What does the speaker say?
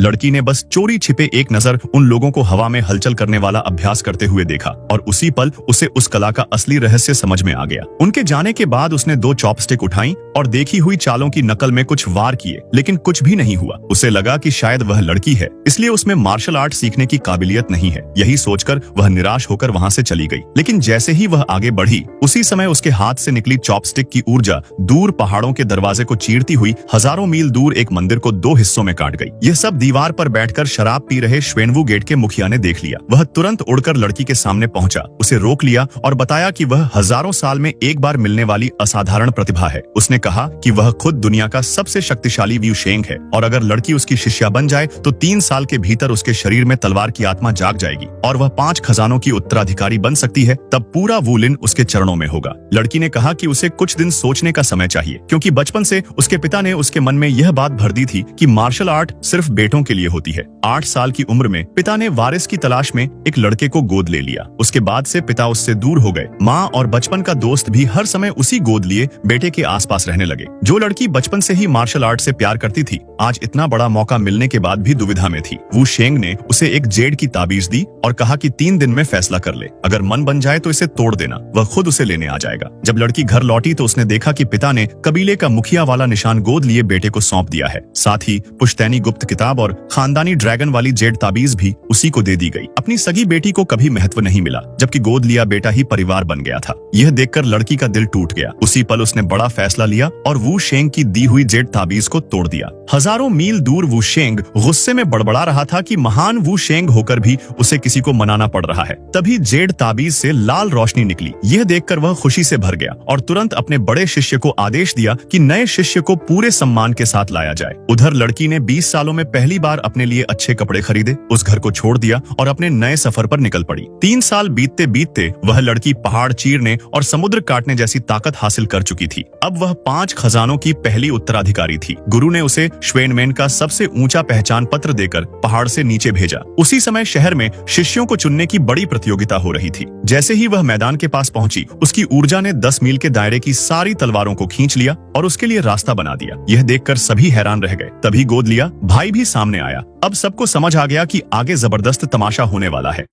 लड़की ने बस चोरी छिपे एक नजर उन लोगों को हवा में हलचल करने वाला अभ्यास करते हुए देखा और उसी पल उसे उस कला का असली रहस्य समझ में आ गया। उनके जाने के बाद उसने 2 चॉपस्टिक उठाई और देखी हुई चालों की नकल में कुछ वार किए, लेकिन कुछ भी नहीं हुआ। उसे लगा कि शायद वह लड़की है, इसलिए उसमें मार्शल आर्ट सीखने की काबिलियत नहीं है। यही सोचकर वह निराश होकर वहां से चली गई। लेकिन जैसे ही वह आगे बढ़ी, उसी समय उसके हाथ से निकली चॉपस्टिक की ऊर्जा दूर पहाड़ों के दरवाजे को चीरती हुई हजारों मील दूर एक मंदिर को 2 हिस्सों में काट गई। यह सब दीवार पर बैठकर शराब पी रहे श्वेनवू गेट के मुखिया ने देख लिया। वह तुरंत उड़कर लड़की के सामने पहुंचा, उसे रोक लिया और बताया कि वह हजारों साल में एक बार मिलने वाली असाधारण प्रतिभा है। उसने कहा कि वह खुद दुनिया का सबसे शक्तिशाली वू शेंग है और अगर लड़की उसकी शिष्या बन जाए तो 3 साल के भीतर उसके शरीर में तलवार की आत्मा जाग जाएगी और वह 5 खजानों की उत्तराधिकारी बन सकती है। तब पूरा वूलिन उसके चरणों में होगा। लड़की ने कहा कि उसे कुछ दिन सोचने का समय चाहिए, क्योंकि बचपन से उसके पिता ने उसके मन में यह बात भर दी थी कि मार्शल आर्ट सिर्फ बेटों के लिए होती है। 8 साल की उम्र में पिता ने वारिस की तलाश में एक लड़के को गोद ले लिया। उसके बाद से पिता उससे दूर हो गए। माँ और बचपन का दोस्त भी हर समय उसी गोद लिए बेटे के आसपास रहने लगे। जो लड़की बचपन से ही मार्शल आर्ट से प्यार करती थी, आज इतना बड़ा मौका मिलने के बाद भी दुविधा में थी। वू शेंग ने उसे एक जेड की ताबीज दी और कहा कि 3 दिन में फैसला कर ले। अगर मन बन जाए तो इसे तोड़ देना, वह खुद उसे लेने आ जाएगा। जब लड़की घर लौटी तो उसने देखा कि पिता ने कबीले का मुखिया वाला निशान गोद लिए बेटे को सौंप दिया है। साथ ही पुश्तैनी गुप्त किताब और खानदानी ड्रैगन वाली जेड ताबीज भी उसी को दे दी गई। अपनी सगी बेटी को कभी महत्व नहीं मिला, जबकि गोद लिया बेटा ही परिवार बन गया था। यह देखकर लड़की का दिल टूट गया। उसी पल उसने बड़ा फैसला लिया और वू शेंग की दी हुई जेड ताबीज को तोड़ दिया। हजारों मील दूर वू शेंग गुस्से में बड़बड़ा रहा था कि महान वू शेंग होकर भी उसे किसी को मनाना पड़ रहा है। तभी जेड ताबीज से लाल रोशनी निकली। यह देखकर वह खुशी से भर गया और तुरंत अपने बड़े शिष्य को आदेश दिया कि नए शिष्य को पूरे सम्मान के साथ लाया जाए। उधर लड़की ने 20 सालों में पहली बार अपने लिए अच्छे कपड़े खरीदे, उस घर को छोड़ दिया और अपने नए सफर पर निकल पड़ी। 3 साल बीतते बीतते वह लड़की पहाड़ चीरने और समुद्र काटने जैसी ताकत हासिल कर चुकी थी। अब वह 5 खजानों की पहली उत्तराधिकारी थी। गुरु ने उसे श्वेनमेन का सबसे ऊंचा पहचान पत्र देकर पहाड़ से नीचे भेजा। उसी समय शहर में शिष्यों को चुनने की बड़ी प्रतियोगिता हो रही थी। जैसे ही वह मैदान के पास पहुंची, उसकी ऊर्जा ने 10 मील के दायरे की सारी तलवारों को खींच लिया और उसके लिए रास्ता बना दिया। यह देखकर सभी हैरान रह गए। तभी गोद लिया भाई भी सामने आया। अब सबको समझ आ गया कि आगे जबरदस्त तमाशा होने वाला है।